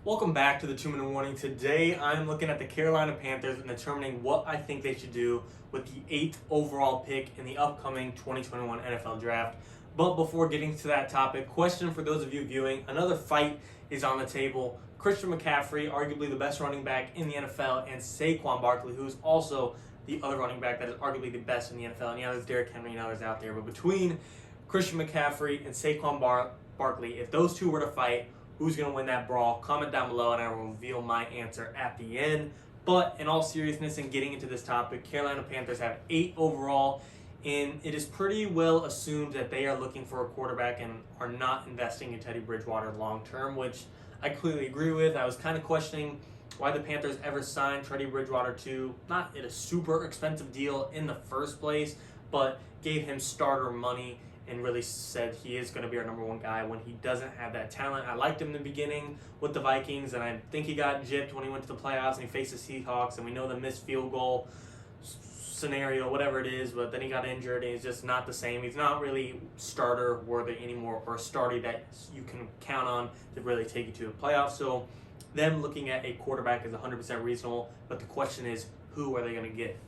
Welcome back to the 2-Minute Warning. Today I'm looking at the Carolina Panthers and determining what I think they should do with the 8th overall pick in the upcoming 2021 NFL Draft. But before getting to that topic, question for those of you viewing, another fight is on the table. Christian McCaffrey, arguably the best running back in the NFL, and Saquon Barkley, who's also the other running back that is arguably the best in the NFL. And yeah, there's Derrick Henry and others out there. But between Christian McCaffrey and Saquon Barkley, if those two were to fight, who's going to win that brawl? Comment down below and I will reveal my answer at the end. But in all seriousness and getting into this topic, Carolina Panthers have 8 overall, and it is pretty well assumed that they are looking for a quarterback and are not investing in Teddy Bridgewater long term, which I clearly agree with. I was kind of questioning why the Panthers ever signed Teddy Bridgewater to, not at a super expensive deal in the first place, but gave him starter money and really said he is going to be our number one guy when he doesn't have that talent. I liked him in the beginning with the Vikings, and I think he got gypped when he went to the playoffs and he faced the Seahawks, and we know the missed field goal scenario, whatever it is, but then he got injured and he's just not the same. He's not really starter worthy anymore, or a starter that you can count on to really take you to the playoffs. So them looking at a quarterback is 100% reasonable, but the question is, who are they going to get?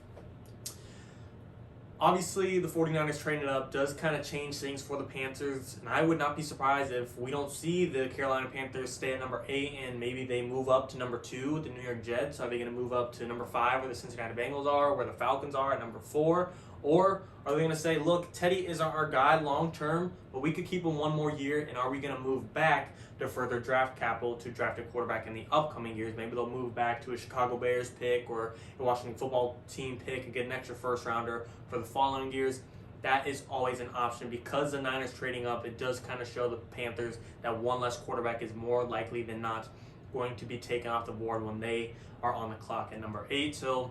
Obviously, the 49ers trading up does kind of change things for the Panthers, and I would not be surprised if we don't see the Carolina Panthers stay at number 8 and maybe they move up to number 2 with the New York Jets. Are they going to move up to number 5 where the Cincinnati Bengals are, where the Falcons are at number 4? Or are they going to say, look, Teddy isn't our guy long term, but we could keep him one more year, and are we going to move back to further draft capital to draft a quarterback in the upcoming years? Maybe they'll move back to a Chicago Bears pick or a Washington football team pick and get an extra first rounder for the following years. That is always an option. Because the Niners trading up, it does kind of show the Panthers that one less quarterback is more likely than not going to be taken off the board when they are on the clock at number 8. So,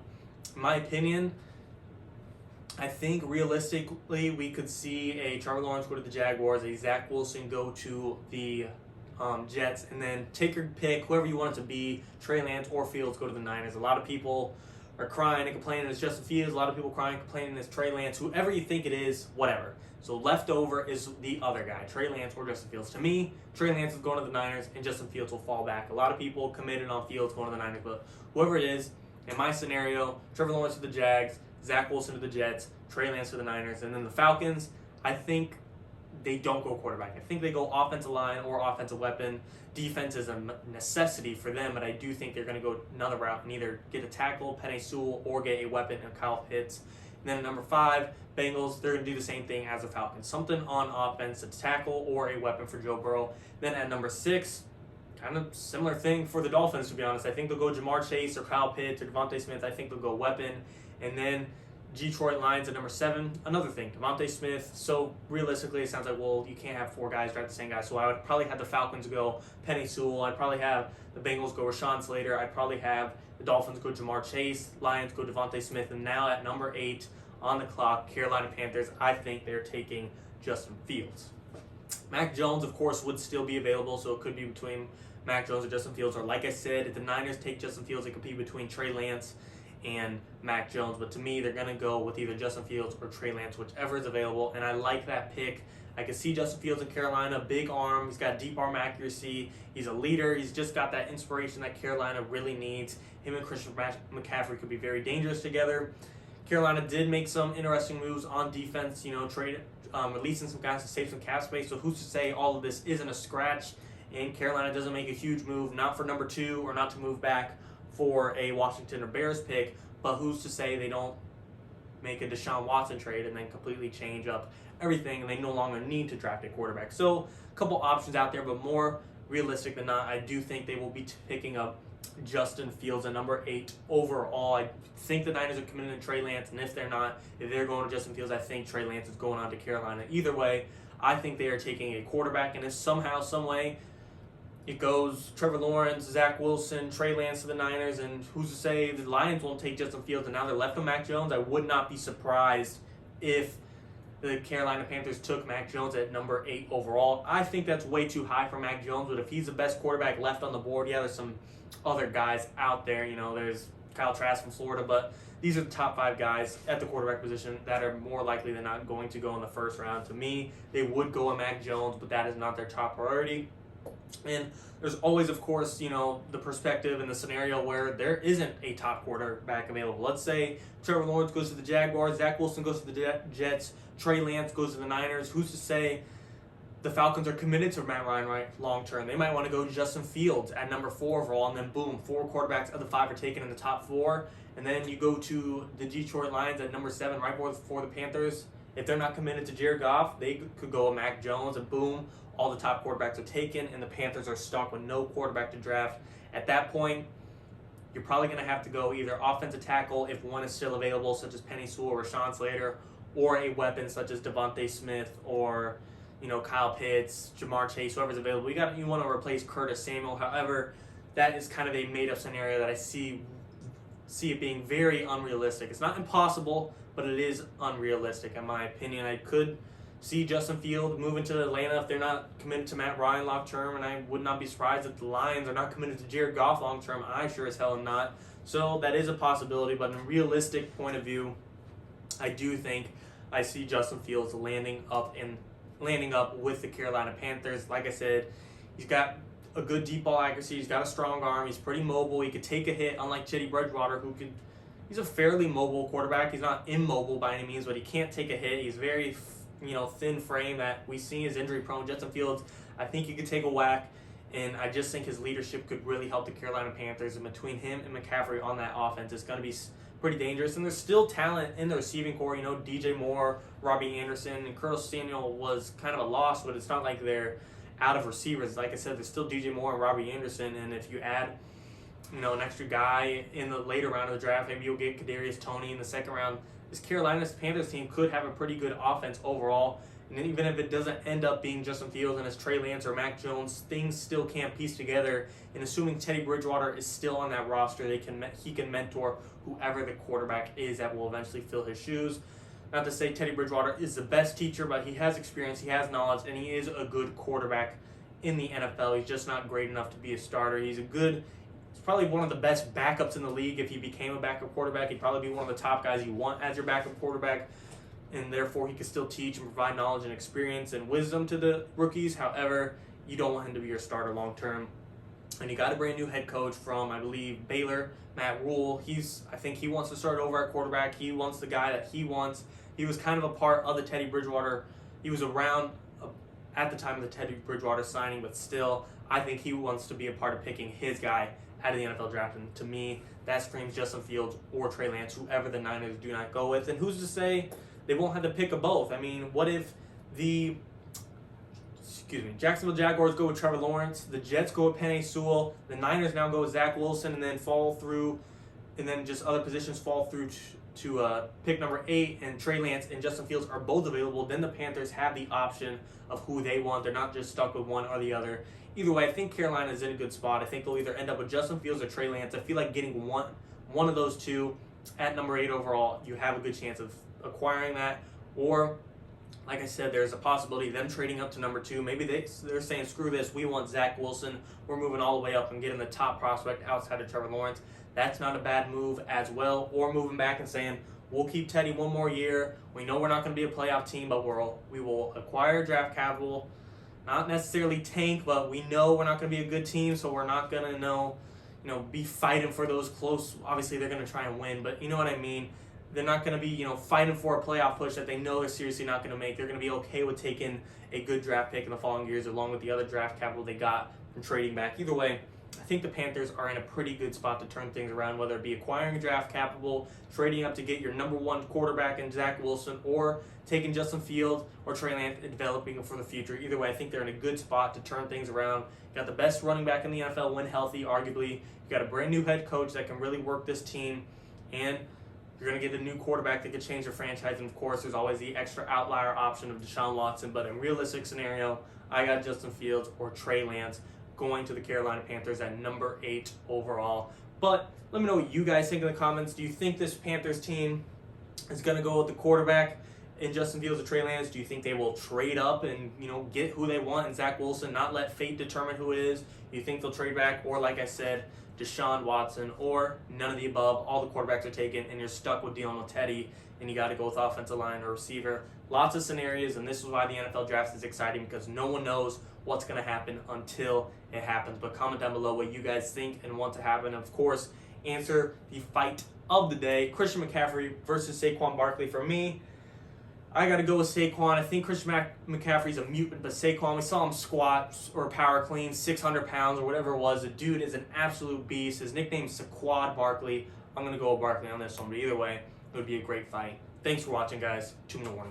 in my opinion, I think realistically we could see a Trevor Lawrence go to the Jaguars, a Zach Wilson go to the Jets, and then take your pick, whoever you want it to be, Trey Lance or Fields, go to the Niners. A lot of people are crying and complaining it's Justin Fields. A lot of people crying and complaining it's Trey Lance. Whoever you think it is, whatever. So left over is the other guy, Trey Lance or Justin Fields. To me, Trey Lance is going to the Niners and Justin Fields will fall back. A lot of people committed on Fields going to the Niners, but whoever it is, in my scenario, Trevor Lawrence to the Jags, Zach Wilson to the Jets, Trey Lance to the Niners, and then the Falcons, I think they don't go quarterback. I think they go offensive line or offensive weapon. Defense is a necessity for them, but I do think they're going to go another route and either get a tackle, Penei Sewell, or get a weapon in Kyle Pitts. And then at number 5, Bengals, they're going to do the same thing as the Falcons. Something on offense, a tackle or a weapon for Joe Burrow. Then at number 6, kind of similar thing for the Dolphins, to be honest. I think they'll go Jamar Chase or Kyle Pitts or Devontae Smith. I think they'll go weapon. And then Detroit Lions at number 7. Another thing, Devontae Smith. So realistically, it sounds like, well, you can't have 4 guys draft the same guy. So I would probably have the Falcons go Penei Sewell. I'd probably have the Bengals go Rashawn Slater. I'd probably have the Dolphins go Jamar Chase. Lions go Devontae Smith. And now at number 8 on the clock, Carolina Panthers, I think they're taking Justin Fields. Mac Jones, of course, would still be available, so it could be between Mac Jones or Justin Fields. Or like I said, if the Niners take Justin Fields, it could be between Trey Lance and Mac Jones. But to me, they're going to go with either Justin Fields or Trey Lance, whichever is available. And I like that pick. I can see Justin Fields in Carolina, big arm. He's got deep arm accuracy. He's a leader. He's just got that inspiration that Carolina really needs. Him and Christian McCaffrey could be very dangerous together. Carolina did make some interesting moves on defense, releasing some guys to save some cap space. So who's to say all of this isn't a scratch and Carolina doesn't make a huge move, not for number 2 or not to move back for a Washington or Bears pick, but who's to say they don't make a Deshaun Watson trade and then completely change up everything and they no longer need to draft a quarterback. So a couple options out there, but more realistic than not, I do think they will be picking up Justin Fields at number 8 overall. I think the Niners are committed to Trey Lance, and if they're not, if they're going to Justin Fields, I think Trey Lance is going on to Carolina. Either way, I think they are taking a quarterback, and if somehow, some way, it goes Trevor Lawrence, Zach Wilson, Trey Lance to the Niners, and who's to say the Lions won't take Justin Fields and now they're left with Mac Jones? I would not be surprised if the Carolina Panthers took Mac Jones at number 8 overall. I think that's way too high for Mac Jones, but if he's the best quarterback left on the board, yeah, there's some other guys out there. There's Kyle Trask from Florida, but these are the top 5 guys at the quarterback position that are more likely than not going to go in the first round. To me, they would go a Mac Jones, but that is not their top priority. And there's always, of course, the perspective and the scenario where there isn't a top quarterback available. Let's say Trevor Lawrence goes to the Jaguars, Zach Wilson goes to the Jets, Trey Lance goes to the Niners. Who's to say the Falcons are committed to Matt Ryan right long term? They might want to go Justin Fields at number 4 overall, and then boom, 4 quarterbacks of the 5 are taken in the top 4. And then you go to the Detroit Lions at number 7, right before the Panthers. If they're not committed to Jared Goff, they could go with Mac Jones, and boom, all the top quarterbacks are taken, and the Panthers are stuck with no quarterback to draft. At that point, you're probably going to have to go either offensive tackle if one is still available, such as Penei Sewell or Rashawn Slater, or a weapon such as Devontae Smith or Kyle Pitts, Jamar Chase, whoever's available. You want to replace Curtis Samuel. However, that is kind of a made-up scenario that I see it being very unrealistic. It's not impossible, but it is unrealistic in my opinion. I could see Justin Fields moving to Atlanta if they're not committed to Matt Ryan long term, and I would not be surprised if the Lions are not committed to Jared Goff long term. I sure as hell am not. So that is a possibility, but in a realistic point of view, I do think I see Justin Fields landing up with the Carolina Panthers. Like I said, he's got a good deep ball accuracy. He's got a strong arm. He's pretty mobile. He could take a hit, unlike Teddy Bridgewater, he's a fairly mobile quarterback. He's not immobile by any means, but he can't take a hit. He's very, thin frame that we see is injury prone. Justin Fields, I think he could take a whack, and I just think his leadership could really help the Carolina Panthers. And between him and McCaffrey on that offense, it's going to be pretty dangerous. And there's still talent in the receiving core. DJ Moore, Robbie Anderson, and Curtis Samuel was kind of a loss, but it's not like they're out of receivers. Like I said, there's still DJ Moore and Robbie Anderson, and if you add an extra guy in the later round of the draft, maybe you'll get Kadarius Toney in the second round. This Carolina Panthers team could have a pretty good offense overall, and then even if it doesn't end up being Justin Fields and it's Trey Lance or Mac Jones, things still can't piece together. And assuming Teddy Bridgewater is still on that roster, he can mentor whoever the quarterback is that will eventually fill his shoes. Not to say Teddy Bridgewater is the best teacher, but he has experience, he has knowledge, and he is a good quarterback in the NFL. He's just not great enough to be a starter. He's probably one of the best backups in the league. If he became a backup quarterback, he'd probably be one of the top guys you want as your backup quarterback, and therefore he could still teach and provide knowledge and experience and wisdom to the rookies. However, you don't want him to be your starter long term. And you got a brand new head coach from, I believe, Baylor, Matt Rule. I think he wants to start over at quarterback. He wants the guy that he wants. He was kind of a part of the Teddy Bridgewater. He was around at the time of the Teddy Bridgewater signing, but still, I think he wants to be a part of picking his guy out of the NFL draft. And to me, that screams Justin Fields or Trey Lance, whoever the Niners do not go with. And who's to say they won't have to pick of both? I mean, what if the Jacksonville Jaguars go with Trevor Lawrence, the Jets go with Penei Sewell, the Niners now go with Zach Wilson, and then just other positions fall through to pick number 8, and Trey Lance and Justin Fields are both available. Then the Panthers have the option of who they want. They're not just stuck with one or the other. Either way, I think Carolina is in a good spot. I think they'll either end up with Justin Fields or Trey Lance. I feel like getting one of those two at number 8 overall, you have a good chance of acquiring that. Or, like I said, there's a possibility of them trading up to number 2. Maybe they're saying, screw this, we want Zach Wilson. We're moving all the way up and getting the top prospect outside of Trevor Lawrence. That's not a bad move as well. Or moving back and saying, we'll keep Teddy one more year. We know we're not going to be a playoff team, but we will acquire draft capital. Not necessarily tank, but we know we're not going to be a good team, so we're not going to be fighting for those close. Obviously, they're going to try and win, but you know what I mean. They're not going to be fighting for a playoff push that they know they're seriously not going to make. They're going to be okay with taking a good draft pick in the following years, along with the other draft capital they got from trading back. Either way, I think the Panthers are in a pretty good spot to turn things around, whether it be acquiring draft capital, trading up to get your number 1 quarterback in Zach Wilson, or taking Justin Fields or Trey Lance and developing them for the future. Either way, I think they're in a good spot to turn things around. You got the best running back in the NFL when healthy, arguably. You got a brand new head coach that can really work this team, and you're going to get a new quarterback that could change your franchise. And of course, there's always the extra outlier option of Deshaun Watson. But in a realistic scenario, I got Justin Fields or Trey Lance going to the Carolina Panthers at number 8 overall. But let me know what you guys think in the comments. Do you think this Panthers team is going to go with the quarterback in Justin Fields or Trey Lance? Do you think they will trade up and get who they want in Zach Wilson, not let fate determine who it is? Do you think they'll trade back, or like I said, Deshaun Watson, or none of the above? All the quarterbacks are taken, and you're stuck with dealing with Teddy, and you got to go with offensive line or receiver. Lots of scenarios, and this is why the NFL draft is exciting, because no one knows what's going to happen until it happens. But comment down below what you guys think and want to happen. Of course, answer the fight of the day: Christian McCaffrey versus Saquon Barkley. For me, I got to go with Saquon. I think Christian McCaffrey's a mutant, but Saquon, we saw him squat or power clean 600 pounds or whatever it was. The dude is an absolute beast. His nickname's Saquad Barkley. I'm going to go with Barkley on this one, but either way, it would be a great fight. Thanks for watching, guys. 2-1.